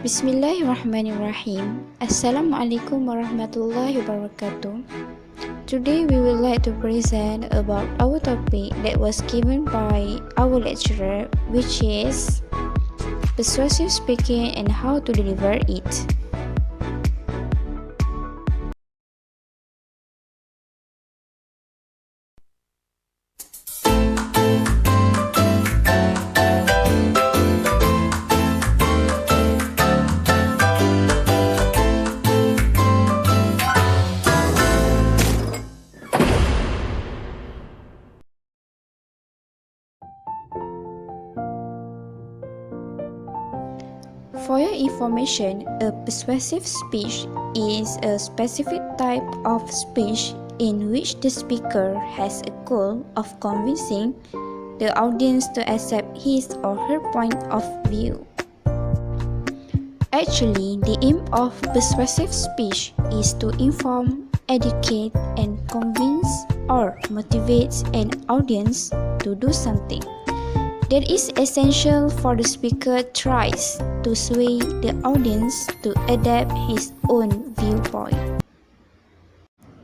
Bismillahirrahmanirrahim. Assalamualaikum warahmatullahi wabarakatuh. Today we would like to present about our topic that was given by our lecturer, which is persuasive speaking and how to deliver it. For your information, a persuasive speech is a specific type of speech in which the speaker has a goal of convincing the audience to accept his or her point of view. Actually, the aim of persuasive speech is to inform, educate, and convince or motivate an audience to do something that is essential for the speaker tries to sway the audience to adapt his own viewpoint.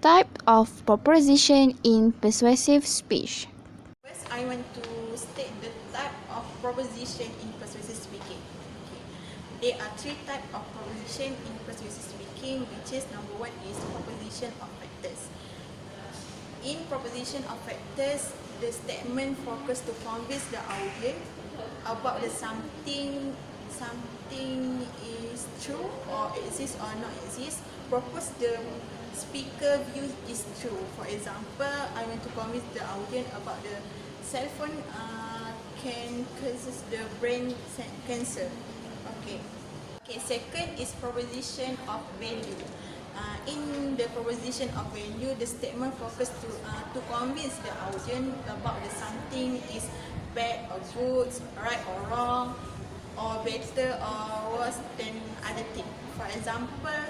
Type of proposition in persuasive speech. First, I want to state the type of proposition in persuasive speaking. There are three types of proposition in persuasive speaking, which is number one is proposition of factors. In proposition of factors, the statement focus to convince the audience about the something is true or exists or not exist. Propose the speaker view is true. For example, I want to convince the audience about the cell phone can causes the brain cancer. Okay. Second is proposition of value. In the proposition of value, the statement focus to convince the audience about the something is bad or good, right or wrong, or better or worse than other thing. For example,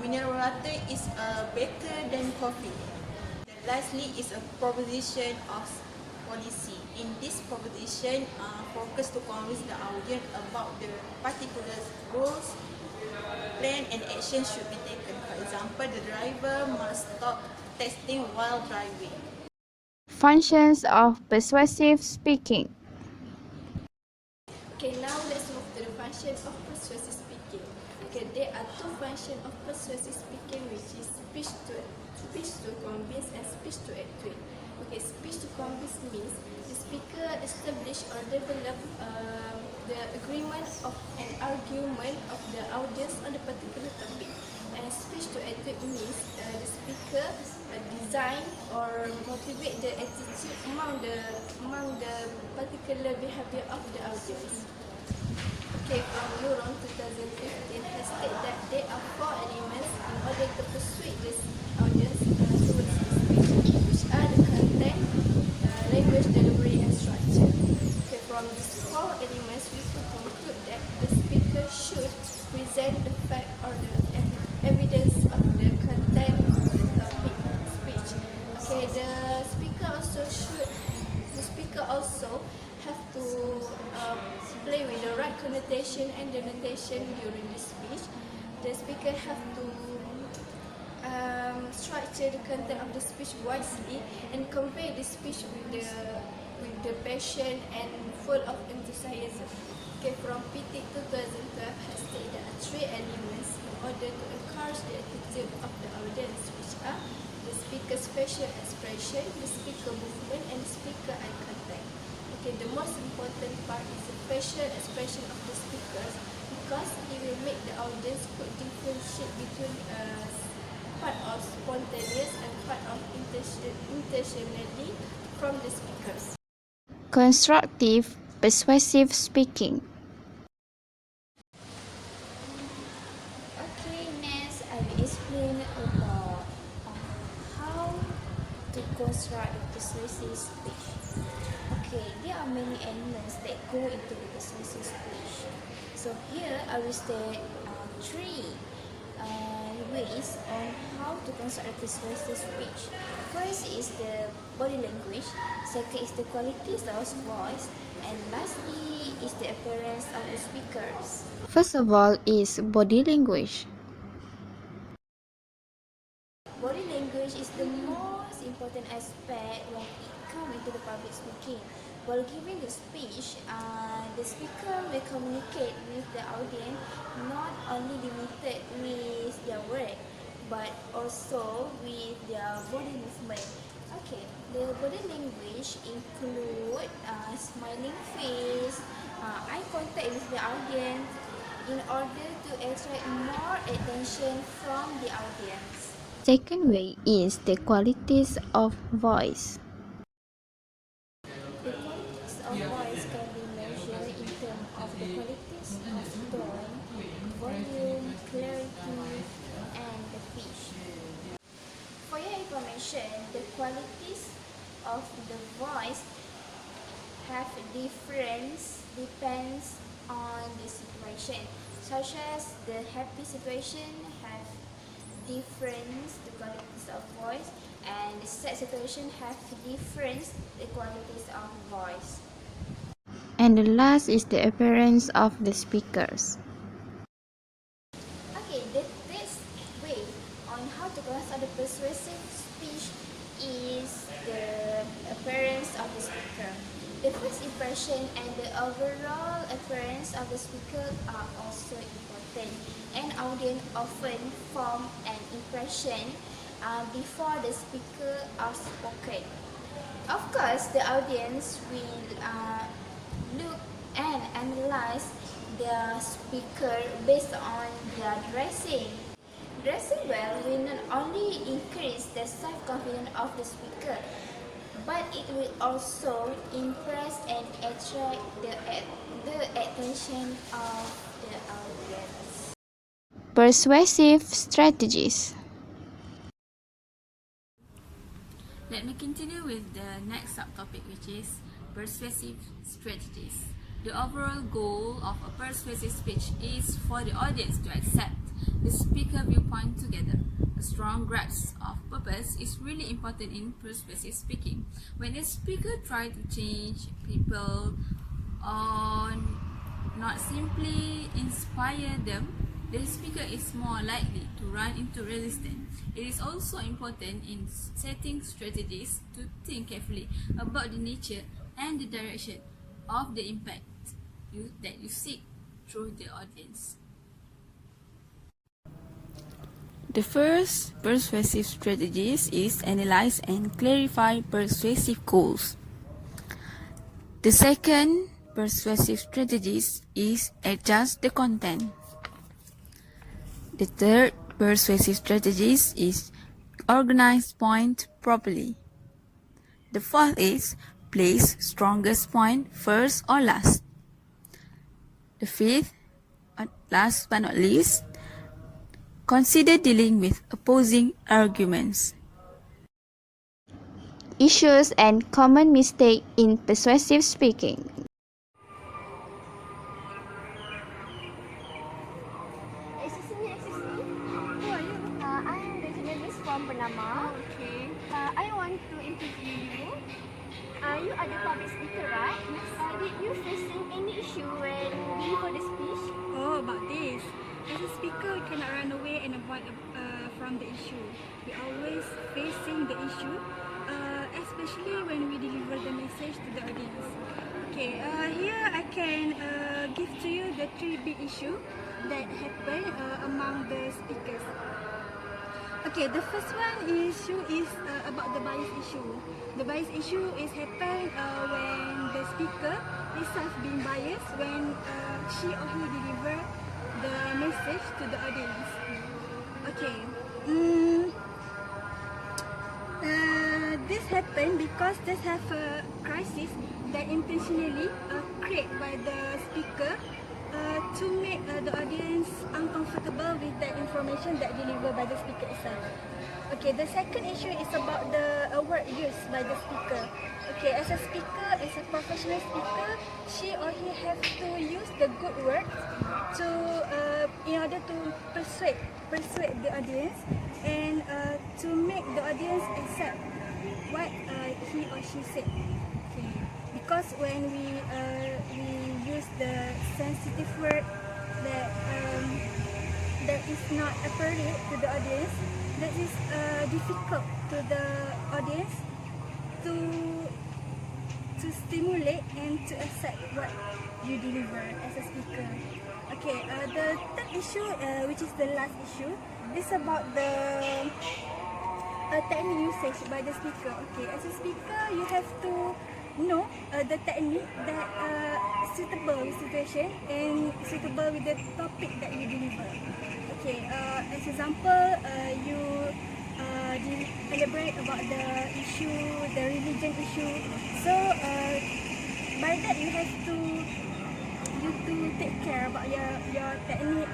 mineral water is better than coffee. Then lastly is a proposition of policy. In this proposition, focus to convince the audience about the particular rules, plan and action should be taken. For example, the driver must stop texting while driving. Functions of persuasive speaking. Okay, now let's move to the function of persuasive speaking. Okay, there are two functions of persuasive speaking, which is speech to convince and speech to actuate. Okay, speech to convince means the speaker establish or develop the agreement of an argument of the audience on a particular topic. And speech to actuate means the speaker design or motivate the attitude among the particular behavior of the audience. Okay, from Neuron 2015 has stated that there are four elements in order to persuade the audience towards the speech, which are the content, language, delivery, and structure. Okay, from these four elements, we could conclude that the speaker should present the fact or the evidence of the content of the topic speech. Okay, the speaker also have to play with the right connotation and denotation during the speech. The speaker have to structure the content of the speech wisely and convey the speech with the passion and full of enthusiasm. Okay, from PT 2012 has stated there are three elements in order to encourage the attitude of the audience, which are the speaker's facial expression, the speaker movement, and the speaker eye contact. Okay, the most important part is the facial expression of the speakers, because it will make the audience could differentiate between part of spontaneous and part of intentionally from the speakers. Constructive persuasive speaking. Okay, next I will explain about how to construct a persuasive speech. Okay, there are many elements that go into the persuasive speech. So here I will state three ways on how to construct a persuasive speech. First is the body language, second is the qualities of voice, and lastly is the appearance of the speakers. First of all is body language. Body language is the most important aspect when it comes into the public speaking. While giving the speech, the speaker will communicate with the audience not only limited with their word, but also with their body movement. Okay, the body language include smiling face, eye contact with the audience, in order to attract more attention from the audience. Second way is the qualities of voice. The qualities of voice can be measured in terms of the qualities of tone, volume, clarity, and the pitch. For your information, the qualities of the voice have difference depends on the situation, such as the happy situation have difference the qualities of voice, and the sad situation have difference the qualities of voice. And the last is the appearance of the speakers. Okay, the third way on how to construct the persuasive speech is the appearance of the speaker. The first impression and the overall appearance of the speaker are also important. An audience often form an impression before the speaker are spoken. Of course, the audience will look and analyze their speaker based on their dressing. Dressing well will not only increase the self-confidence of the speaker, but it will also impress and attract the attention of the audience. Persuasive strategies. Let me continue with the next subtopic, which is persuasive strategies. The overall goal of a persuasive speech is for the audience to accept the speaker viewpoint together. A strong grasp of purpose is really important in persuasive speaking. When a speaker tries to change people or not simply inspire them, the speaker is more likely to run into resistance. It is also important in setting strategies to think carefully about the nature and the direction of the impact that you seek through the audience. The first persuasive strategies is analyze and clarify persuasive goals. The second persuasive strategies is adjust the content. The third persuasive strategies is organize point properly. The fourth is place strongest point first or last. The fifth, last but not least, consider dealing with opposing arguments. Issues and common mistakes in persuasive speaking. Excuse me. Who are you? I am the journalist from Panama. Okay. I want to interview you. You are the public speaker, right? Yes. Did you facing any issue when deliver the speech? Oh, about this. As a speaker, we cannot run away and avoid from the issue. We always facing the issue, especially when we deliver the message to the audience. Okay, here I can give to you the three big issues that happen among the speakers. Okay, the first one issue is about the bias issue. The bias issue is happen when the speaker is being biased when she or he deliver the message to the audience. Okay. This happen because they have a crisis that intentionally created by the speaker to make the audience uncomfortable with the information that delivered by the speaker itself. Okay, the second issue is about the word used by the speaker. Okay, as a speaker, as a professional speaker, she or he have to use the good words to in order to persuade the audience and to make the audience accept what he or she said. Okay. Because when we use the sensitive word that not appropriate to the audience, that is difficult to the audience to stimulate and to accept what you deliver as a speaker. Okay, the third issue, which is the last issue, is about the technique usage by the speaker. Okay, as a speaker, you have to know the technique that suitable with situation and suitable with the topic that you deliver. Okay, as example, you elaborate about the issue, the religion issue. So by that you have to take care about your technique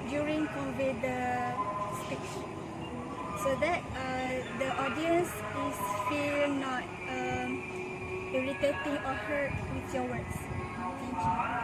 during convey the speech, so that the audience is feel not irritating or hurt with your words. Thank you.